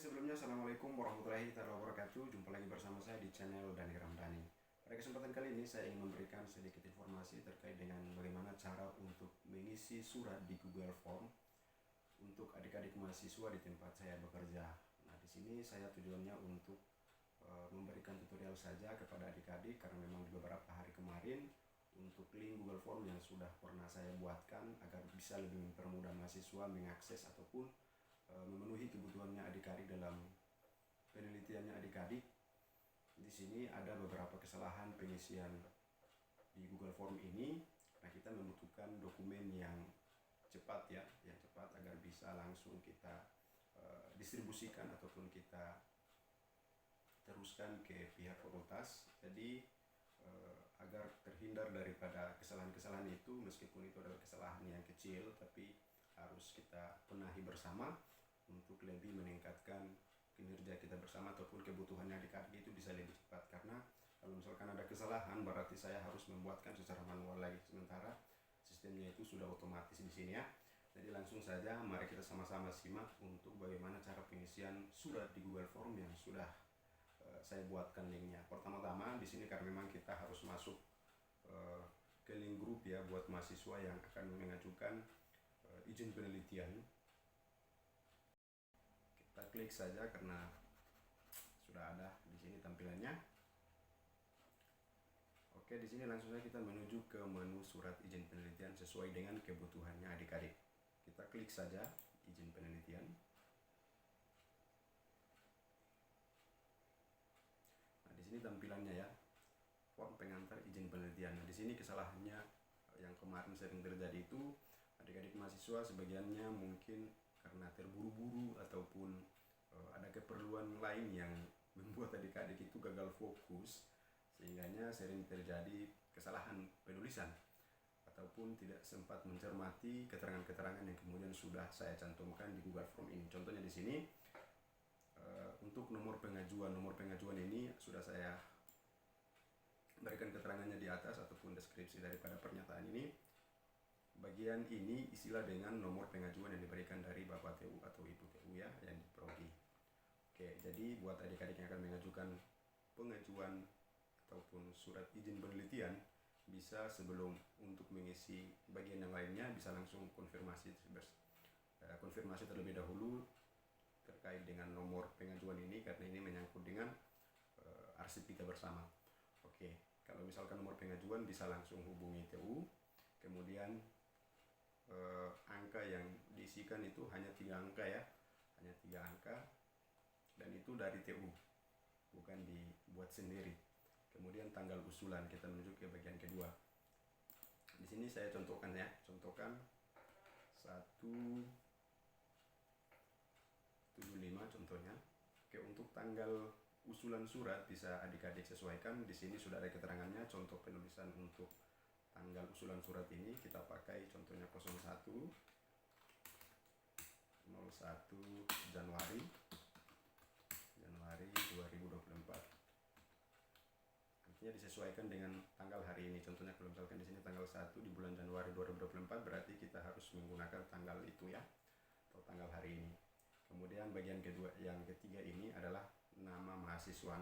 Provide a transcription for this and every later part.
Sebelumnya Assalamualaikum warahmatullahi wabarakatuh. Jumpa lagi bersama saya di channel Dani Ramdhani. Pada kesempatan kali ini saya ingin memberikan sedikit informasi terkait dengan bagaimana cara untuk mengisi surat di Google Form untuk adik-adik mahasiswa di tempat saya bekerja. Nah, di sini saya tujuannya untuk memberikan tutorial saja kepada adik-adik karena memang di beberapa hari kemarin untuk link Google Form yang sudah pernah saya buatkan agar bisa lebih mempermudah mahasiswa mengakses ataupun memenuhi kebutuhannya adik-adik dalam penelitiannya adik-adik. Di sini ada beberapa kesalahan pengisian di Google Form ini. Nah, kita membutuhkan dokumen yang cepat ya, yang cepat agar bisa langsung kita distribusikan ataupun kita teruskan ke pihak fakultas. Jadi agar terhindar daripada kesalahan-kesalahan itu, meskipun itu adalah kesalahan yang kecil, tapi harus kita benahi bersama untuk lebih meningkatkan kinerja kita bersama ataupun kebutuhannya adik-adik itu bisa lebih cepat. Karena kalau misalkan ada kesalahan berarti saya harus membuatkan secara manual lagi, sementara sistemnya itu sudah otomatis di sini ya. Jadi langsung saja mari kita sama-sama simak untuk bagaimana cara pengisian surat di Google Form yang sudah saya buatkan linknya. Pertama-tama di sini karena memang kita harus masuk ke link grup ya buat mahasiswa yang akan mengajukan izin penelitian. Kita klik saja karena sudah ada di sini tampilannya. Oke, di sini langsung saja kita menuju ke menu surat izin penelitian sesuai dengan kebutuhannya adik-adik. Kita klik saja izin penelitian. Nah, di sini tampilannya ya, form pengantar izin penelitian. Nah, di sini kesalahannya yang kemarin sering terjadi itu adik-adik mahasiswa sebagiannya mungkin karena terburu-buru ataupun ada keperluan lain yang membuat adik-adik itu gagal fokus, sehingganya sering terjadi kesalahan penulisan ataupun tidak sempat mencermati keterangan-keterangan yang kemudian sudah saya cantumkan di Google Form ini. Contohnya di sini untuk nomor pengajuan ini sudah saya berikan keterangannya di atas ataupun deskripsi daripada pernyataan ini. Bagian ini istilah dengan nomor pengajuan yang diberikan dari Bapak TU atau Ibu TU ya, yang di Prodi. Oke, jadi buat adik-adik yang akan mengajukan pengajuan ataupun surat izin penelitian, bisa sebelum untuk mengisi bagian yang lainnya bisa langsung konfirmasi terlebih dahulu terkait dengan nomor pengajuan ini, karena ini menyangkut dengan arsip kita bersama. Oke, kalau misalkan nomor pengajuan bisa langsung hubungi TU, kemudian angka yang diisikan itu hanya 3 angka ya, hanya 3 angka, dan itu dari TU, bukan dibuat sendiri. Kemudian tanggal usulan, kita menuju ke bagian kedua. Di sini saya contohkan ya, contohkan 175 contohnya. Oke, untuk tanggal usulan surat bisa adik-adik sesuaikan. Di sini sudah ada keterangannya. Contoh penulisan untuk tanggal usulan surat ini kita pakai contohnya 01 Januari 2024. Artinya disesuaikan dengan tanggal hari ini. Contohnya kalau misalkan di sini tanggal 1 di bulan Januari 2024, berarti kita harus menggunakan tanggal itu ya, atau tanggal hari ini. Kemudian bagian kedua, yang ketiga ini adalah nama mahasiswa.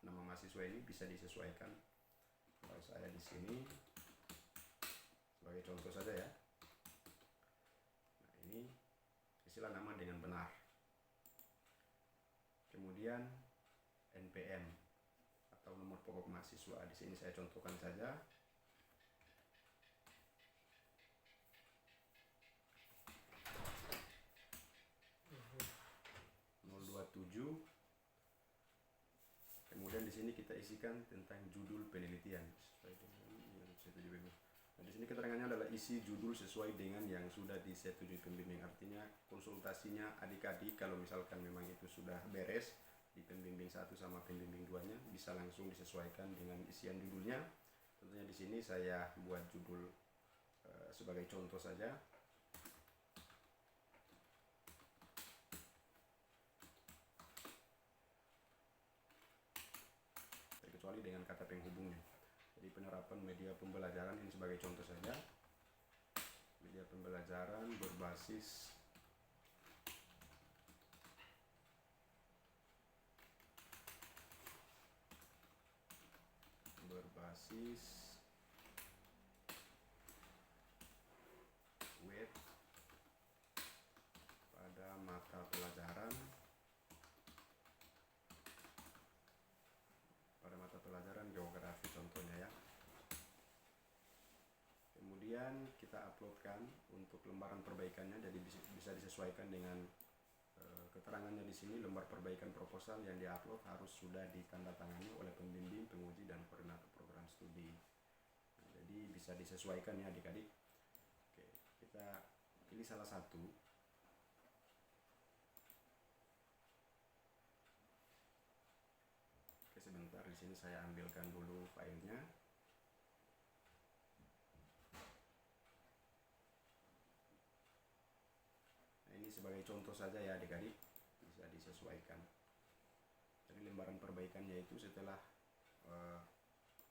Nama mahasiswa ini bisa disesuaikan. Kalau saya di sini sebagai contoh saja ya. Nah, ini istilah nama dengan benar. Kemudian NPM atau nomor pokok mahasiswa. Di sini saya contohkan saja. Kemudian di sini kita isikan tentang judul penelitian sesuai dengan yang disetujui. Nah, di sini keterangannya adalah isi judul sesuai dengan yang sudah disetujui pembimbing. Artinya konsultasinya adik-adik kalau misalkan memang itu sudah beres di pembimbing 1 sama pembimbing 2-nya, bisa langsung disesuaikan dengan isian judulnya. Tentunya di sini saya buat judul sebagai contoh saja. Kecuali dengan kata penghubungnya. Jadi penerapan media pembelajaran ini sebagai contoh saja. Media pembelajaran berbasis basis web pada mata pelajaran geografi contohnya ya. Kemudian kita uploadkan untuk lembaran perbaikannya, jadi bisa disesuaikan dengan keterangannya di sini. Lembar perbaikan proposal yang diupload harus sudah ditandatangani oleh pembimbing, penguji, dan koordinator program studi. Nah, jadi bisa disesuaikan ya adik-adik. Oke, kita pilih salah satu. Oke, sebentar, di sini saya ambilkan dulu filenya. Nah, ini sebagai contoh saja ya adik-adik, bisa disesuaikan. Jadi lembaran perbaikannya itu setelah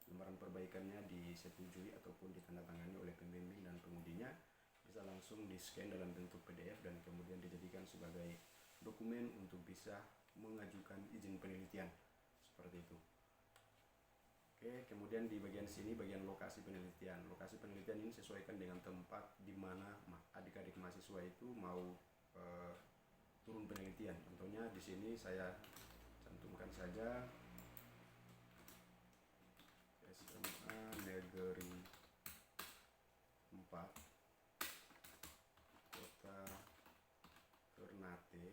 lembaran perbaikannya disetujui ataupun ditandatangani oleh pembimbing dan pengujinya, bisa langsung di-scan dalam bentuk PDF dan kemudian dijadikan sebagai dokumen untuk bisa mengajukan izin penelitian seperti itu. Oke, kemudian di bagian sini bagian lokasi penelitian. Lokasi penelitian ini sesuaikan dengan tempat di mana adik-adik mahasiswa itu mau turun penelitian. Contohnya di sini saya cantumkan saja SMA Negeri 4 Kota Ternate.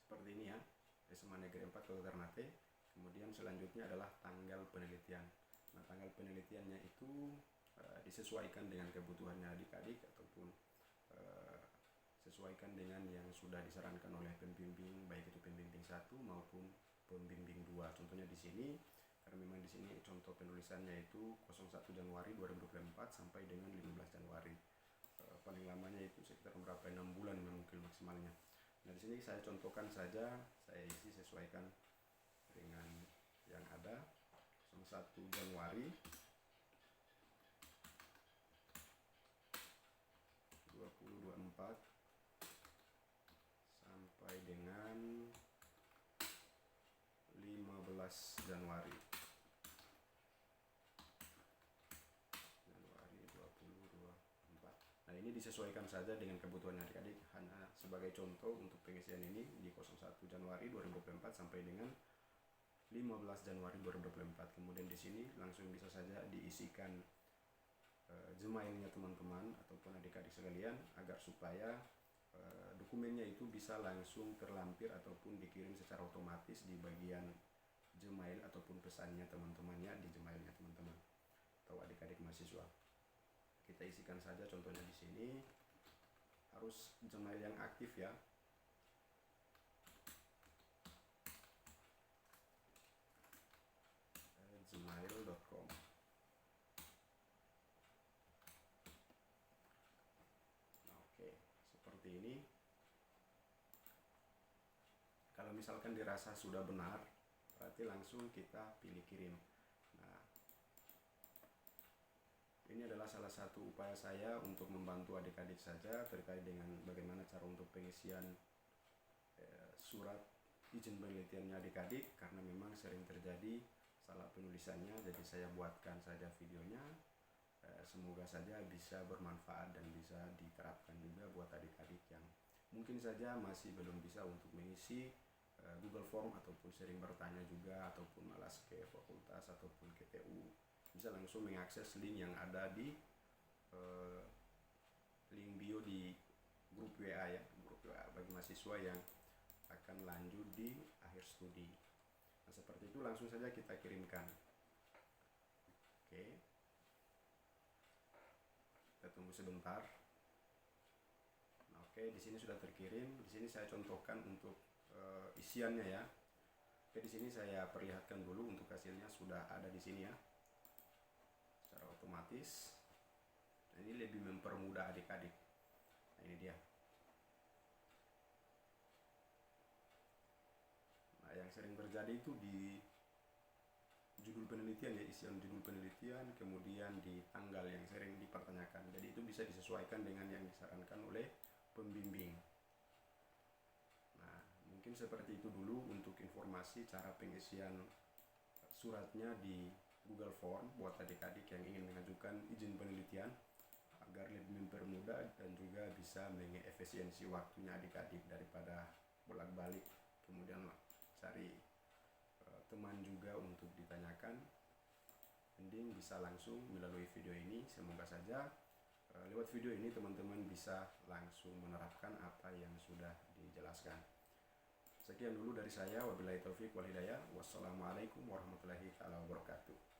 Seperti ini ya, SMA Negeri 4 Kota Ternate. Kemudian selanjutnya adalah tanggal penelitian. Nah, tanggal penelitiannya itu disesuaikan dengan kebutuhannya adik-adik ataupun sesuaikan dengan yang sudah disarankan oleh pembimbing, baik itu pembimbing 1 maupun pembimbing 2. Contohnya di sini, karena memang di sini contoh penulisannya itu 01 Januari 2024 sampai dengan 15 Januari. Paling lamanya itu sekitar berapa, 6 bulan mungkin maksimalnya. Nah, di sini saya contohkan saja, saya isi sesuaikan dengan yang ada. 01 Januari 2024 sampai dengan 15 Januari 2024. Nah, ini disesuaikan saja dengan kebutuhan adik-adik, hanya sebagai contoh untuk pengisian ini di 01 Januari 2024 sampai dengan 15 Januari 2024. Kemudian di sini langsung bisa saja diisikan Gmailnya teman-teman ataupun adik-adik sekalian, agar supaya dokumennya itu bisa langsung terlampir ataupun dikirim secara otomatis di bagian Gmail ataupun pesannya teman-temannya di Gmailnya teman-teman atau adik-adik mahasiswa. Kita isikan saja contohnya di sini, harus Gmail yang aktif ya. gmail.com. Nah, oke, seperti ini. Kalau misalkan dirasa sudah benar, berarti langsung kita pilih kirim. Nah, ini adalah salah satu upaya saya untuk membantu adik-adik saja terkait dengan bagaimana cara untuk pengisian surat izin penelitiannya adik-adik, karena memang sering terjadi salah penulisannya. Jadi saya buatkan saja videonya, semoga saja bisa bermanfaat dan bisa diterapkan juga buat adik-adik yang mungkin saja masih belum bisa untuk mengisi Google Form ataupun sering bertanya juga ataupun malas ke fakultas ataupun ke TU, bisa langsung mengakses link yang ada di link bio di grup WA ya, grup WA bagi mahasiswa yang akan lanjut di akhir studi. Nah, seperti itu langsung saja kita kirimkan. Oke, kita tunggu sebentar. Nah, oke, di sini sudah terkirim. Di sini saya contohkan untuk isiannya ya. Oke, di sini saya perlihatkan dulu untuk hasilnya sudah ada di sini ya, secara otomatis. Nah, ini lebih mempermudah adik-adik. Nah, ini dia. Nah, yang sering terjadi itu di judul penelitian ya, isian judul penelitian, kemudian di tanggal yang sering dipertanyakan. Jadi itu bisa disesuaikan dengan yang disarankan oleh pembimbing. Nah, Mungkin seperti itu dulu untuk informasi cara pengisian suratnya di Google Form buat adik-adik yang ingin mengajukan izin penelitian, agar lebih mempermudah dan juga bisa mengefisiensi waktunya adik-adik daripada bolak-balik kemudian cari teman juga untuk ditanyakan. Mending bisa langsung melalui video ini. Semoga saja lewat video ini teman-teman bisa langsung menerapkan apa yang sudah dijelaskan. Sekian dulu dari saya, wabillahi taufik wal hidayah. Wassalamualaikum warahmatullahi wabarakatuh.